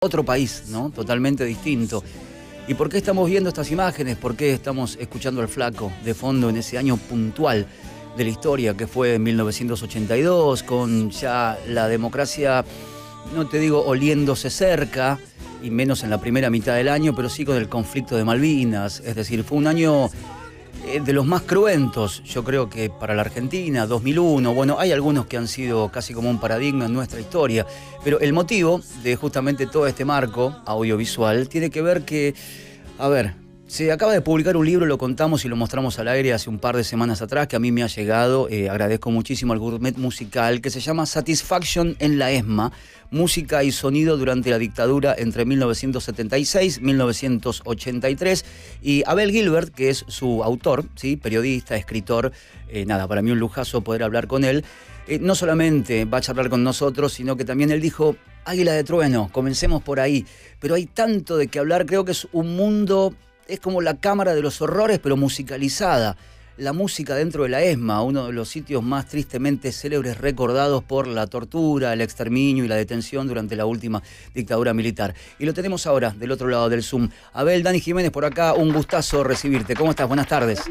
otro país, ¿no? Totalmente distinto. ¿Y por qué estamos viendo estas imágenes? ¿Por qué estamos escuchando al Flaco de fondo en ese año puntual de la historia que fue 1982, con ya la democracia, no te digo oliéndose cerca, y menos en la primera mitad del año, pero sí con el conflicto de Malvinas? Es decir, fue un año de los más cruentos, yo creo que para la Argentina, 2001, bueno, hay algunos que han sido casi como un paradigma en nuestra historia, pero el motivo de justamente todo este marco audiovisual tiene que ver que, a ver, se acaba de publicar un libro, lo contamos y lo mostramos al aire hace un par de semanas atrás, que a mí me ha llegado, agradezco muchísimo al Gourmet Musical, que se llama Satisfaction en la ESMA, música y sonido durante la dictadura entre 1976 y 1983. Y Abel Gilbert, que es su autor, ¿sí? Periodista, escritor, nada, para mí un lujazo poder hablar con él. No solamente va a charlar con nosotros, sino que también él dijo, Águila de Trueno, comencemos por ahí. Pero hay tanto de qué hablar, creo que es un mundo... Es como la cámara de los horrores, pero musicalizada. La música dentro de la ESMA, uno de los sitios más tristemente célebres recordados por la tortura, el exterminio y la detención durante la última dictadura militar. Y lo tenemos ahora del otro lado del Zoom. Abel, Dani Jiménez por acá, un gustazo recibirte. ¿Cómo estás? Buenas tardes.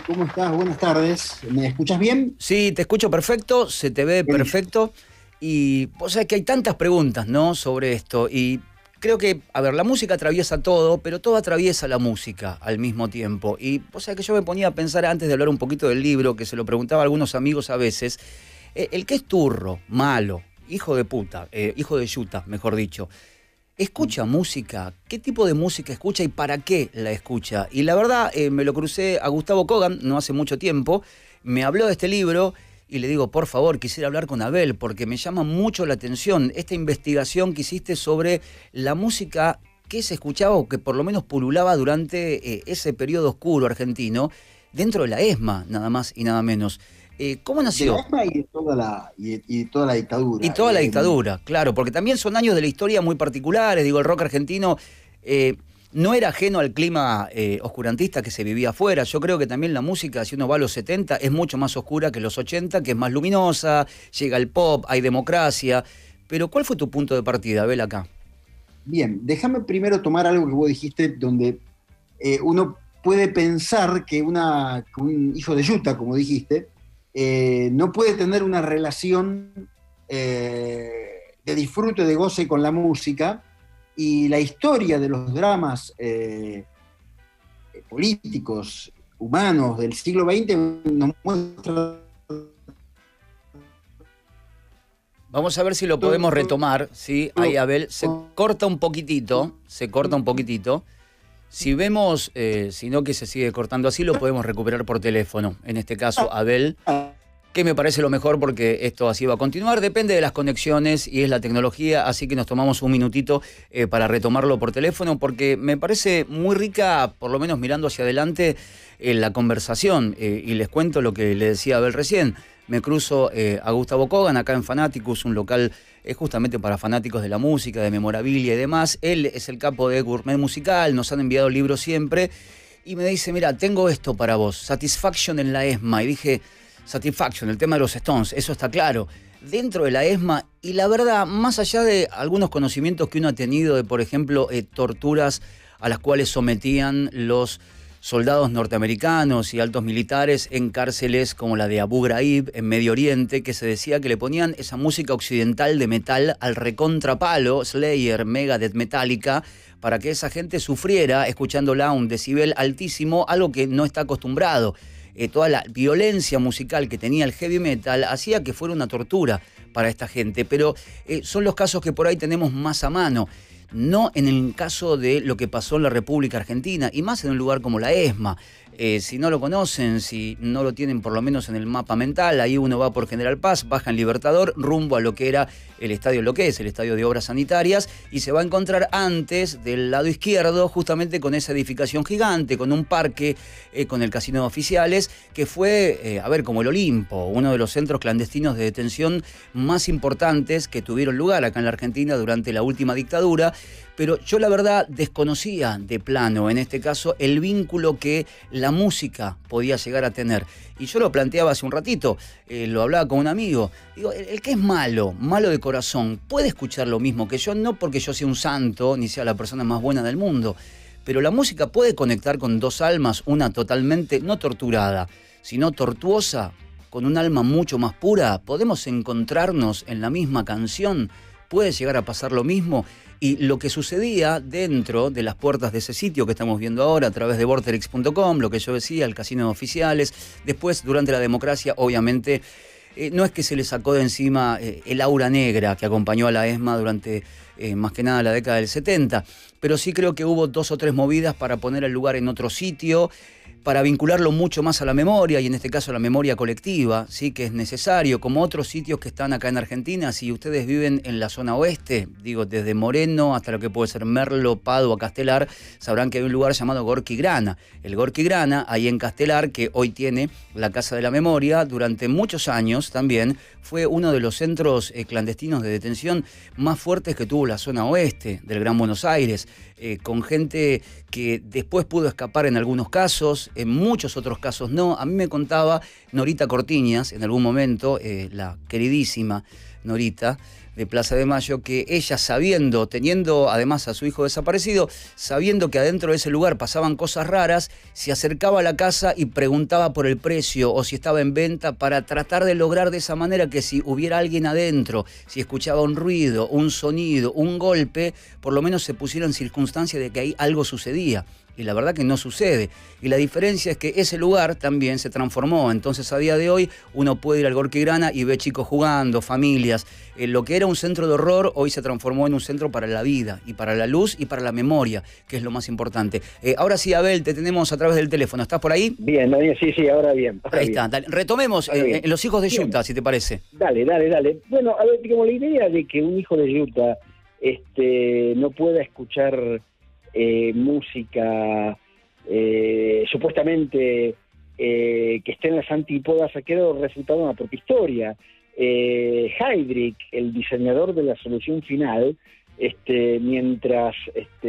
¿Cómo estás? Buenas tardes. ¿Me escuchas bien? Sí, te escucho perfecto, se te ve perfecto. Y vos sabés que hay tantas preguntas, ¿no?, sobre esto. Y creo que, a ver, la música atraviesa todo, pero todo atraviesa la música al mismo tiempo. Y o sea que yo me ponía a pensar antes de hablar un poquito del libro, que se lo preguntaba a algunos amigos a veces, el que es turro, malo, hijo de puta, hijo de yuta, mejor dicho, ¿escucha música? ¿Qué tipo de música escucha y para qué la escucha? Y la verdad, me lo crucé a Gustavo Kogan no hace mucho tiempo, me habló de este libro. Y le digo, por favor, quisiera hablar con Abel, porque me llama mucho la atención esta investigación que hiciste sobre la música que se escuchaba o que por lo menos pululaba durante ese periodo oscuro argentino, dentro de la ESMA, nada más y nada menos. ¿Cómo nació? De la ESMA y de toda la dictadura. Y toda la dictadura, claro, porque también son años de la historia muy particulares. Digo, el rock argentino... no era ajeno al clima oscurantista que se vivía afuera. Yo creo que también la música, si uno va a los 70, es mucho más oscura que los 80, que es más luminosa, llega el pop, hay democracia. Pero ¿cuál fue tu punto de partida, Abel, acá? Bien, déjame primero tomar algo que vos dijiste, donde uno puede pensar que un hijo de yuta, como dijiste, no puede tener una relación de disfrute, de goce con la música. Y la historia de los dramas políticos, humanos del siglo XX nos muestra... Vamos a ver si lo podemos retomar, ¿sí? Ahí, Abel, se corta un poquitito. Si vemos, si no que se sigue cortando así, lo podemos recuperar por teléfono. En este caso, Abel... que me parece lo mejor porque esto así va a continuar, depende de las conexiones y es la tecnología, así que nos tomamos un minutito para retomarlo por teléfono, porque me parece muy rica, por lo menos mirando hacia adelante, la conversación, y les cuento lo que le decía Abel recién. Me cruzo a Gustavo Kogan acá en Fanaticus, un local justamente para fanáticos de la música, de memorabilia y demás. Él es el capo de Gourmet Musical, nos han enviado libros siempre, y me dice, mira, tengo esto para vos, Satisfaction en la ESMA, y dije... Satisfaction, el tema de los Stones, eso está claro. Dentro de la ESMA, y la verdad, más allá de algunos conocimientos que uno ha tenido de, por ejemplo, torturas a las cuales sometían los soldados norteamericanos y altos militares en cárceles como la de Abu Ghraib en Medio Oriente, que se decía que le ponían esa música occidental de metal al recontrapalo, Slayer, Megadeth, Metallica, para que esa gente sufriera escuchándola a un decibel altísimo, algo que no está acostumbrado. Toda la violencia musical que tenía el heavy metal hacía que fuera una tortura para esta gente, pero son los casos que por ahí tenemos más a mano, no en el caso de lo que pasó en la República Argentina, y más en un lugar como la ESMA. Si no lo conocen, si no lo tienen por lo menos en el mapa mental, ahí uno va por General Paz, baja en Libertador, rumbo a lo que era el estadio, lo que es el Estadio de Obras Sanitarias, y se va a encontrar antes del lado izquierdo, justamente con esa edificación gigante, con un parque, con el casino de oficiales, que fue, como el Olimpo, uno de los centros clandestinos de detención más importantes que tuvieron lugar acá en la Argentina durante la última dictadura. pero yo la verdad desconocía de plano, en este caso, el vínculo que la música podía llegar a tener. Y yo lo planteaba hace un ratito, lo hablaba con un amigo. Digo, el que es malo, malo de corazón, puede escuchar lo mismo que yo, no porque yo sea un santo, ni sea la persona más buena del mundo, pero la música puede conectar con dos almas, una totalmente, no torturada, sino tortuosa, con un alma mucho más pura. Podemos encontrarnos en la misma canción, puede llegar a pasar lo mismo. Y lo que sucedía dentro de las puertas de ese sitio que estamos viendo ahora a través de vorterix.com, lo que yo decía, el casino de oficiales, después durante la democracia, obviamente, no es que se le sacó de encima el aura negra que acompañó a la ESMA durante más que nada la década del 70, pero sí creo que hubo 2 o 3 movidas para poner el lugar en otro sitio, para vincularlo mucho más a la memoria, y en este caso a la memoria colectiva, ¿sí? Que es necesario, como otros sitios que están acá en Argentina. Si ustedes viven en la zona oeste, digo, desde Moreno hasta lo que puede ser Merlo, Padua, Castelar, sabrán que hay un lugar llamado Gorki Grana. El Gorki Grana, ahí en Castelar, que hoy tiene la Casa de la Memoria, durante muchos años también fue uno de los centros clandestinos de detención más fuertes que tuvo la zona oeste del Gran Buenos Aires, con gente que después pudo escapar en algunos casos, en muchos otros casos no. A mí me contaba Norita Cortiñas en algún momento, la queridísima Norita de Plaza de Mayo, que ella sabiendo, teniendo además a su hijo desaparecido, sabiendo que adentro de ese lugar pasaban cosas raras, se acercaba a la casa y preguntaba por el precio o si estaba en venta, para tratar de lograr de esa manera que si hubiera alguien adentro, si escuchaba un ruido, un sonido, un golpe, por lo menos se pusiera en circunstancia de que ahí algo sucedía. Y la verdad que no sucede. Y la diferencia es que ese lugar también se transformó. Entonces a día de hoy uno puede ir al Gorki Grana y ve chicos jugando, familias. Lo que era un centro de horror hoy se transformó en un centro para la vida, y para la luz y para la memoria, que es lo más importante. Ahora sí, Abel, te tenemos a través del teléfono. ¿Estás por ahí? Bien, sí, ahora bien. Ahí está. Dale. Retomemos Los Hijos de Utah, si te parece. Dale. Bueno, a ver, digamos, la idea de que un hijo de Utah no pueda escuchar música supuestamente que esté en las antípodas ha quedado resultado de una propia historia. Heydrich, el diseñador de la solución final, mientras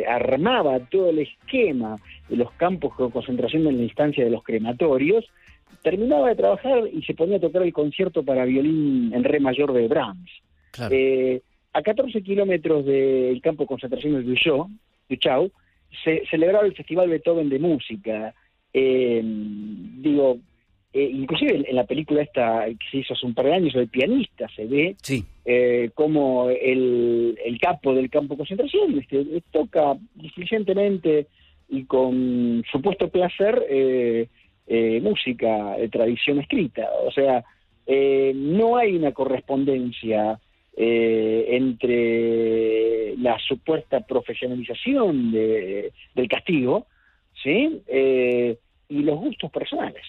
armaba todo el esquema de los campos de concentración en la instancia de los crematorios, terminaba de trabajar y se ponía a tocar el concierto para violín en re mayor de Brahms. Claro. A 14 kilómetros del campo de concentración de Dachau, se celebraba el Festival Beethoven de Música. Inclusive en la película esta que se hizo hace un par de años, El pianista, se ve sí. Como el capo del campo de concentración toca diligentemente y con supuesto placer música de tradición escrita. O sea, no hay una correspondencia entre la supuesta profesionalización del castigo, ¿sí? Y los gustos personales.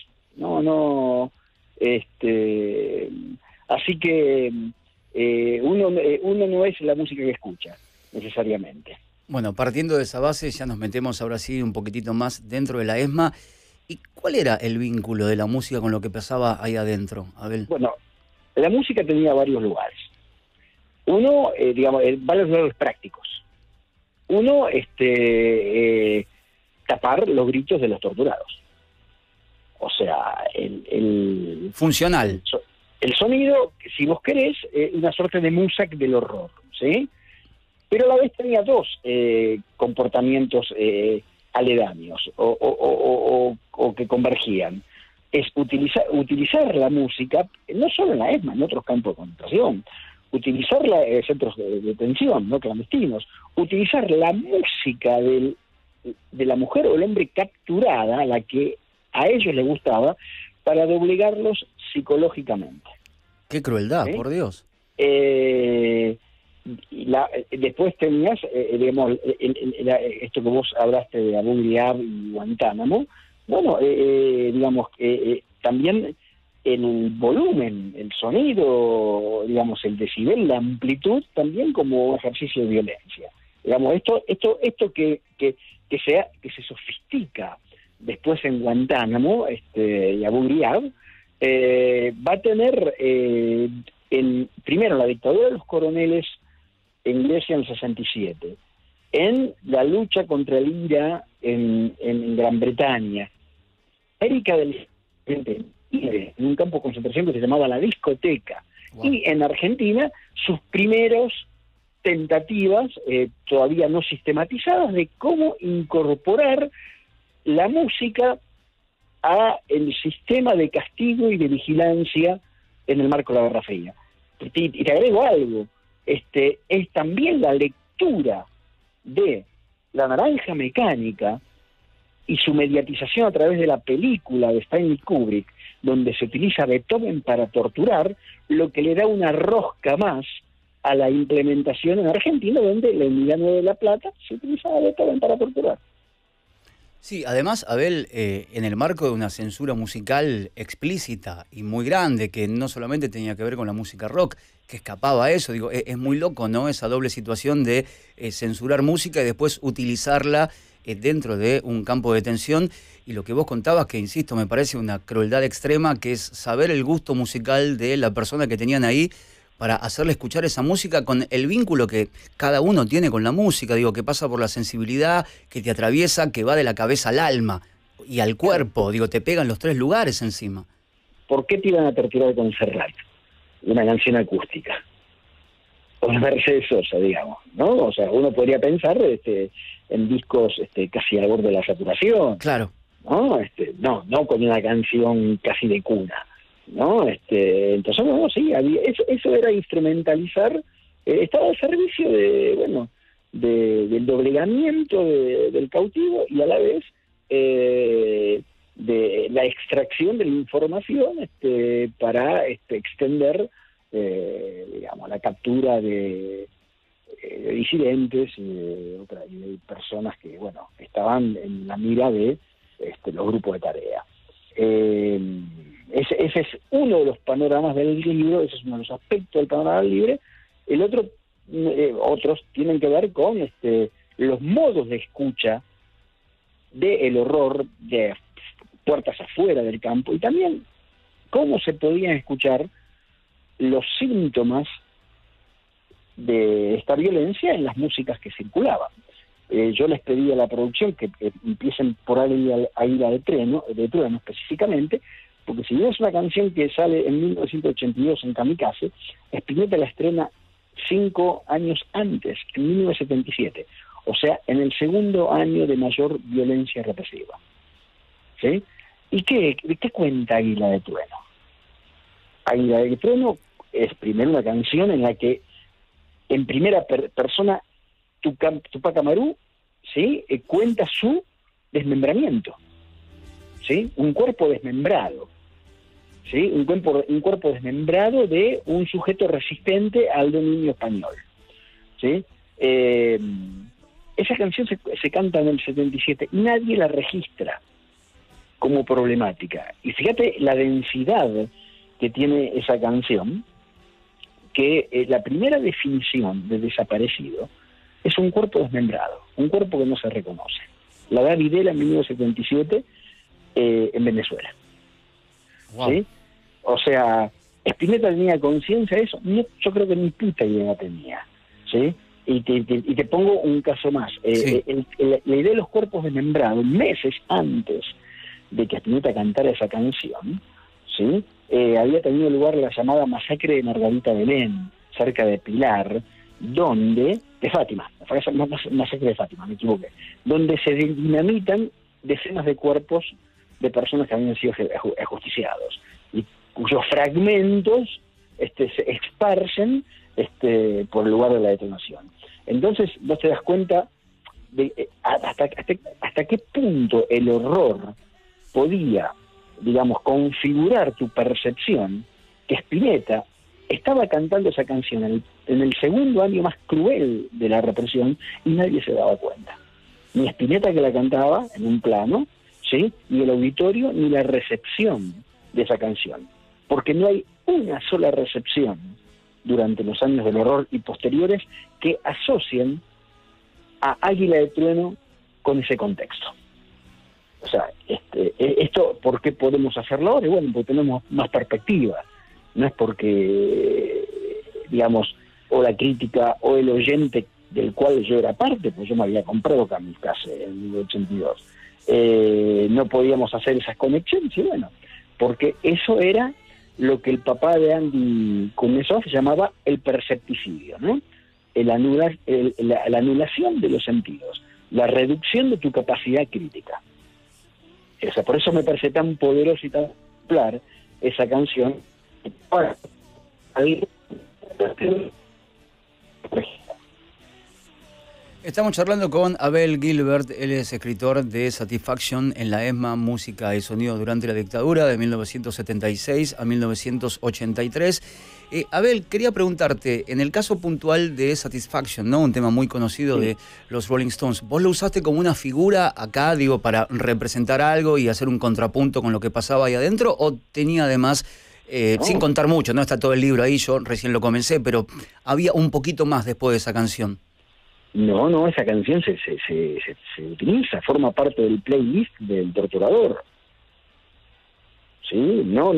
Así que uno no es la música que escucha, necesariamente. Bueno, partiendo de esa base, ya nos metemos ahora sí un poquitito más dentro de la ESMA. ¿Y cuál era el vínculo de la música con lo que pasaba ahí adentro, Abel? Bueno, la música tenía varios lugares. Uno, varios lugares prácticos. Uno, tapar los gritos de los torturados. O sea, el funcional. El sonido, si vos querés, una suerte de Muzak del horror, ¿sí? Pero a la vez tenía 2 comportamientos aledaños o que convergían. Es utilizar la música, no solo en la ESMA, en otros campos de concentración, utilizar centros de detención, no clandestinos, utilizar la música de la mujer o el hombre capturada, a la que a ellos les gustaba, para doblegarlos psicológicamente. ¡Qué crueldad, por Dios! Después tenías, esto que vos hablaste de Abu Ghraib y Guantánamo, bueno, también el volumen, el sonido, el decibel, la amplitud, también como ejercicio de violencia. Esto que se sofistica después en Guantánamo y Abu Ghraib, va a tener primero la dictadura de los coroneles en Grecia en el 67 en la lucha contra el IRA en Gran Bretaña. América del Norte, en un campo de concentración que se llamaba la discoteca. Wow. Y en Argentina, sus primeros tentativas, todavía no sistematizadas, de cómo incorporar la música a el sistema de castigo y de vigilancia en el marco de la Guerra Fría. Y te agrego algo, es también la lectura de La Naranja Mecánica y su mediatización a través de la película de Stanley Kubrick, donde se utiliza Beethoven para torturar, lo que le da una rosca más a la implementación en Argentina, donde la Unidad 9 de La Plata se utilizaba Beethoven para torturar. Sí, además, Abel, en el marco de una censura musical explícita y muy grande, que no solamente tenía que ver con la música rock, que escapaba a eso, digo, es muy loco, ¿no? Esa doble situación de censurar música y después utilizarla dentro de un campo de detención. Y lo que vos contabas, que insisto, me parece una crueldad extrema, que es saber el gusto musical de la persona que tenían ahí, para hacerle escuchar esa música con el vínculo que cada uno tiene con la música, digo, que pasa por la sensibilidad, que te atraviesa, que va de la cabeza al alma y al cuerpo, digo, te pegan los tres lugares encima. ¿Por qué te iban a torturar con Serrat? Una canción acústica. O Mercedes Sosa, digamos, ¿no? O sea, uno podría pensar en discos casi al borde de la saturación. Claro. ¿No? No con una canción casi de cuna. ¿No? Entonces, bueno, sí, eso era instrumentalizar, estaba al servicio del doblegamiento del cautivo y a la vez de la extracción de la información para extender, digamos, la captura de disidentes y de personas que, bueno, estaban en la mira de los grupos de tarea. Ese es uno de los panoramas del libro, ese es uno de los aspectos del panorama libre. El otro, otros tienen que ver con los modos de escucha del horror de puertas afuera del campo y también cómo se podían escuchar los síntomas de esta violencia en las músicas que circulaban. Yo les pedí a la producción que empiecen por Águila de Trueno específicamente, porque si bien es una canción que sale en 1982 en Kamikaze, Spinetta la estrena 5 años antes, en 1977, o sea, en el segundo año de mayor violencia represiva. ¿Sí? ¿Y qué cuenta Águila de Trueno? Águila de Trueno es primero una canción en la que en primera persona Tupac Amaru, ¿sí? Cuenta su desmembramiento, ¿sí? Un cuerpo desmembrado, ¿sí? Un cuerpo desmembrado de un sujeto resistente al dominio español, ¿sí? Esa canción se canta en el 77 y nadie la registra como problemática. Y fíjate la densidad que tiene esa canción, que la primera definición de desaparecido es un cuerpo desmembrado, un cuerpo que no se reconoce. La da Videla en 1977 en Venezuela. Wow. ¿Sí? O sea, ¿Spinetta tenía conciencia de eso? No, yo creo que ni puta idea tenía. ¿Sí? Y te pongo un caso más. Sí. La idea de los cuerpos desmembrados, meses antes de que Spinetta cantara esa canción, ¿sí? Había tenido lugar la llamada masacre de Margarita Belén, cerca de Pilar, donde, de Fátima, masacre de Fátima, me equivoqué, donde se dinamitan decenas de cuerpos de personas que habían sido ajusticiados, y cuyos fragmentos se esparcen por el lugar de la detonación. Entonces, vos te das cuenta de hasta qué punto el horror podía, digamos, configurar tu percepción, que Spinetta estaba cantando esa canción en el segundo año más cruel de la represión y nadie se daba cuenta. Ni Spinetta, que la cantaba en un plano, ¿sí? Ni el auditorio, ni la recepción de esa canción. Porque no hay una sola recepción durante los años del horror y posteriores que asocien a Águila de Trueno con ese contexto. O sea, esto, ¿por qué podemos hacerlo ahora? Y bueno, porque tenemos más perspectiva. No es porque, digamos, o la crítica o el oyente del cual yo era parte, pues yo me había comprado Kamikaze en el 82. No podíamos hacer esas conexiones, y bueno, porque eso era lo que el papá de Andy Kuznetsov llamaba el percepticidio, ¿no? La anulación de los sentidos, la reducción de tu capacidad crítica. O sea, por eso me parece tan poderoso y tan popular esa canción. Ahora, estamos charlando con Abel Gilbert, él es escritor de Satisfaction en la ESMA, música y sonido durante la dictadura de 1976 a 1983. Abel, quería preguntarte, en el caso puntual de Satisfaction, ¿no? Un tema muy conocido de los Rolling Stones, ¿vos lo usaste como una figura acá, digo, para representar algo y hacer un contrapunto con lo que pasaba ahí adentro? ¿O tenía además, sin contar mucho, no está todo el libro ahí, yo recién lo comencé, pero había un poquito más después de esa canción? No, esa canción se utiliza, forma parte del playlist del Torturador. Sí, no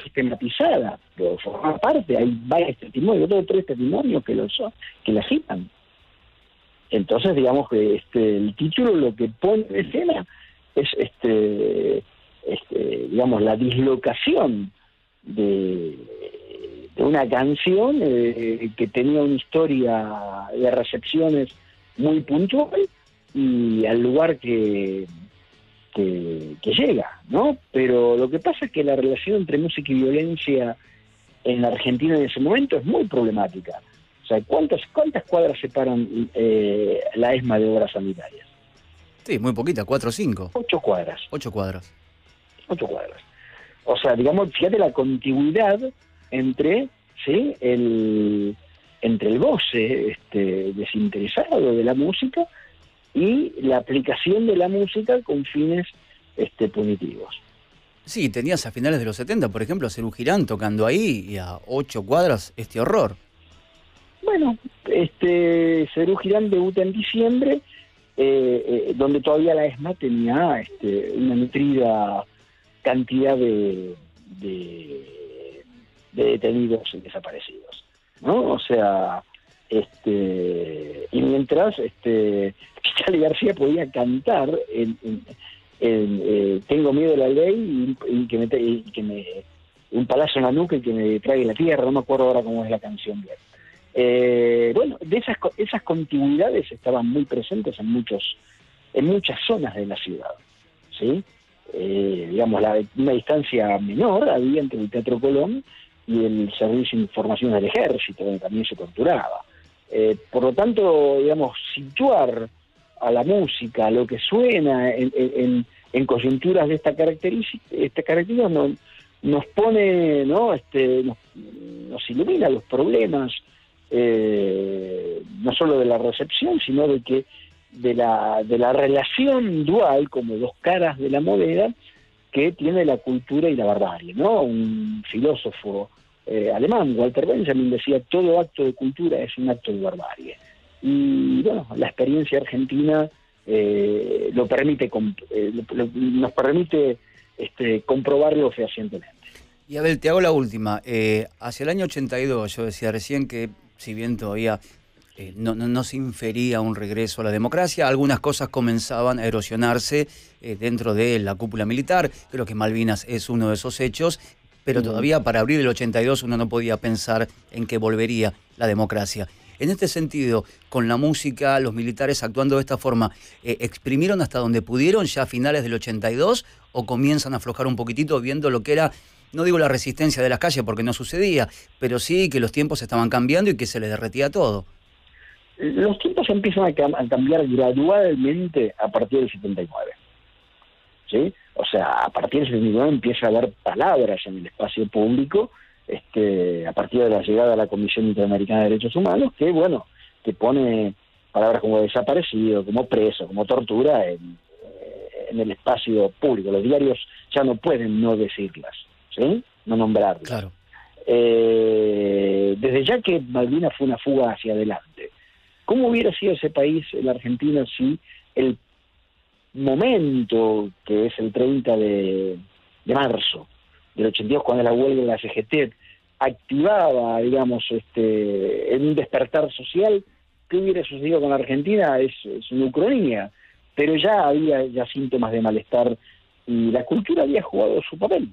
sistematizada, pero forma parte, hay varios testimonios, 2 o 3 testimonios que la citan. Entonces, digamos que el título lo que pone en escena es digamos, la dislocación de una canción que tenía una historia de recepciones muy puntual y al lugar que llega, ¿no? Pero lo que pasa es que la relación entre música y violencia en la Argentina en ese momento es muy problemática. O sea, ¿cuántas cuadras separan la ESMA de obras sanitarias? Sí, muy poquita, 4 o 5. 8 cuadras. 8 cuadras. 8 cuadras. O sea, digamos, fíjate la contigüidad entre el goce desinteresado de la música y la aplicación de la música con fines punitivos. Sí, tenías a finales de los 70, por ejemplo, a Serú Girán tocando ahí y a 8 cuadras este horror. Bueno, Serú Girán debuta en diciembre, donde todavía la ESMA tenía una nutrida cantidad de detenidos y desaparecidos, ¿no? O sea, y mientras Charly García podía cantar Tengo miedo de la ley y que me un palazo en la nuca y que me trague la tierra, no me acuerdo ahora cómo es la canción bien. Bueno, de esas contigüidades estaban muy presentes en muchas zonas de la ciudad, ¿sí? Digamos, una distancia menor había entre el Teatro Colón y el Servicio de Información del Ejército, donde también se torturaba. Por lo tanto, digamos, situar a la música, lo que suena en coyunturas de esta característica nos pone, ¿no? Nos ilumina los problemas, no solo de la recepción, sino de la relación dual, como 2 caras de la moneda, que tiene la cultura y la barbarie, ¿no? Un filósofo alemán, Walter Benjamin, decía: todo acto de cultura es un acto de barbarie. Y bueno, la experiencia argentina nos permite comprobarlo fehacientemente. Y Abel, te hago la última. Hacia el año 82, yo decía recién que, si bien todavía no se infería un regreso a la democracia, algunas cosas comenzaban a erosionarse dentro de la cúpula militar. Creo que Malvinas es uno de esos hechos, pero todavía para abril del 82 uno no podía pensar en que volvería la democracia. En este sentido, con la música, los militares actuando de esta forma, ¿exprimieron hasta donde pudieron ya a finales del 82 o comienzan a aflojar un poquitito viendo lo que era, no digo la resistencia de las calles porque no sucedía, pero sí que los tiempos estaban cambiando y que se les derretía todo? Los tiempos empiezan a cambiar gradualmente a partir del 79. ¿Sí? O sea, a partir del 79 empieza a haber palabras en el espacio público, a partir de la llegada a la Comisión Interamericana de Derechos Humanos, que bueno, que pone palabras como desaparecido, como preso, como tortura en el espacio público. Los diarios ya no pueden no decirlas, ¿sí? No nombrarlas. Claro. Desde ya que Malvinas fue una fuga hacia adelante. ¿Cómo hubiera sido ese país, la Argentina, si el momento, que es el 30 de marzo del 82, cuando la huelga de la CGT activaba, digamos, en un despertar social qué hubiera sucedido con la Argentina es una ucronía, pero ya había síntomas de malestar y la cultura había jugado su papel.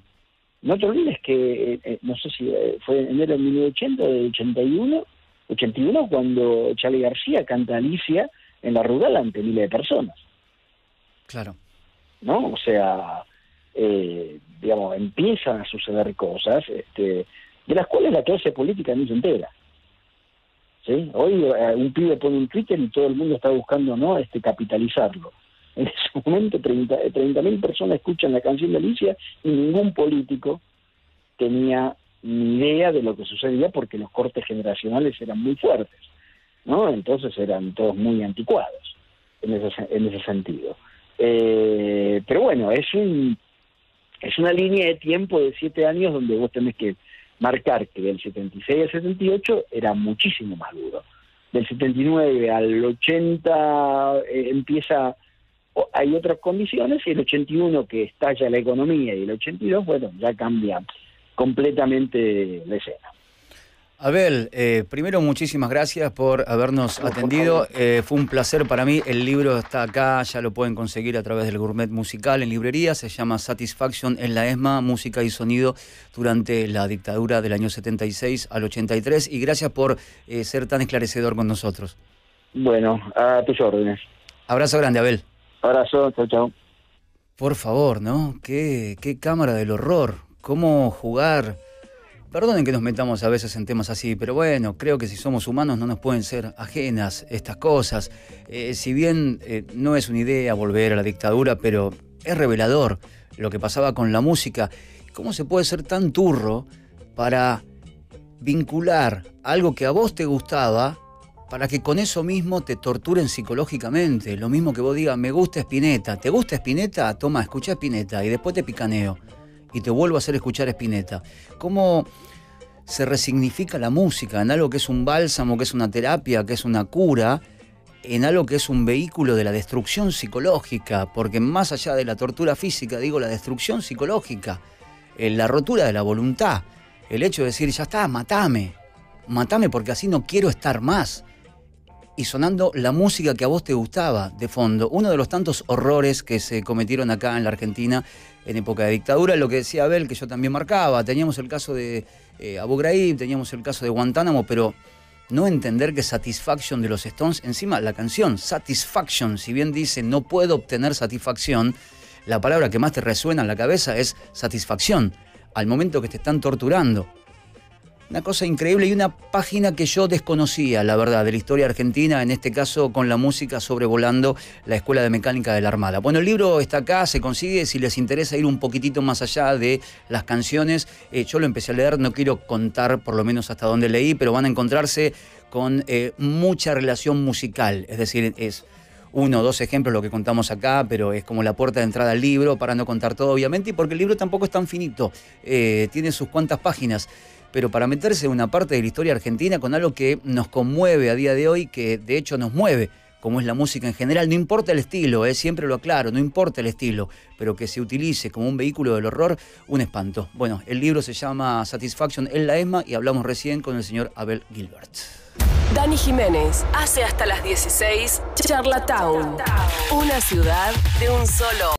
No te olvides que, no sé si fue en enero de 1980 o de 81, cuando Charly García canta Alicia en la Rural ante miles de personas. Claro. ¿No? O sea, digamos, empiezan a suceder cosas de las cuales la clase política no se entera. ¿Sí? Hoy un pibe pone un Twitter y todo el mundo está buscando, ¿no?, capitalizarlo. En ese momento 30.000 personas escuchan la canción de Alicia y ningún político tenía ni idea de lo que sucedía porque los cortes generacionales eran muy fuertes, ¿no? Entonces eran todos muy anticuados en ese sentido. Pero bueno, es una línea de tiempo de 7 años donde vos tenés que marcar que del 76 al 78 era muchísimo más duro. Del 79 al 80 hay otras condiciones, y el 81 que estalla la economía y el 82, bueno, ya cambia completamente la escena. Abel, primero muchísimas gracias por habernos atendido. Fue un placer para mí. El libro está acá, ya lo pueden conseguir a través del Gourmet Musical en librería. Se llama Satisfaction en la ESMA, música y sonido durante la dictadura del año 76 al 83. Y gracias por ser tan esclarecedor con nosotros. Bueno, a tus órdenes. Abrazo grande, Abel. Abrazo, chao, chao. Por favor, ¿no? Qué cámara del horror. Cómo jugar. Perdonen que nos metamos a veces en temas así, pero bueno, creo que si somos humanos no nos pueden ser ajenas estas cosas. Si bien no es una idea volver a la dictadura, pero es revelador lo que pasaba con la música. ¿Cómo se puede ser tan turro para vincular algo que a vos te gustaba para que con eso mismo te torturen psicológicamente? Lo mismo que vos digas, me gusta Spinetta. ¿Te gusta Spinetta? Toma, escuchá Spinetta y después te picaneo y te vuelvo a hacer escuchar Spinetta. ¿Cómo se resignifica la música en algo que es un bálsamo, que es una terapia, que es una cura, en algo que es un vehículo de la destrucción psicológica? Porque más allá de la tortura física, digo, la destrucción psicológica, la rotura de la voluntad, el hecho de decir, ya está, matame porque así no quiero estar más. Y sonando la música que a vos te gustaba de fondo. Uno de los tantos horrores que se cometieron acá en la Argentina en época de dictadura, lo que decía Abel, que yo también marcaba. Teníamos el caso de Abu Ghraib, teníamos el caso de Guantánamo, pero no entender que Satisfaction de los Stones, encima la canción Satisfaction, si bien dice no puedo obtener satisfacción, la palabra que más te resuena en la cabeza es satisfacción, al momento que te están torturando. Una cosa increíble y una página que yo desconocía, la verdad, de la historia argentina, en este caso con la música sobrevolando la Escuela de Mecánica de la Armada. Bueno, el libro está acá, se consigue, si les interesa ir un poquitito más allá de las canciones. Yo lo empecé a leer, no quiero contar por lo menos hasta dónde leí, pero van a encontrarse con mucha relación musical, es decir, es 1 o 2 ejemplos lo que contamos acá, pero es como la puerta de entrada al libro, para no contar todo obviamente, y porque el libro tampoco es tan finito, tiene sus cuantas páginas. Pero para meterse en una parte de la historia argentina con algo que nos conmueve a día de hoy, que de hecho nos mueve, como es la música en general, no importa el estilo, siempre lo aclaro, no importa el estilo, pero que se utilice como un vehículo del horror, un espanto. Bueno, el libro se llama Satisfaction en la ESMA y hablamos recién con el señor Abel Gilbert. Dani Jiménez hace hasta las 16 Charlatown, una ciudad de un solo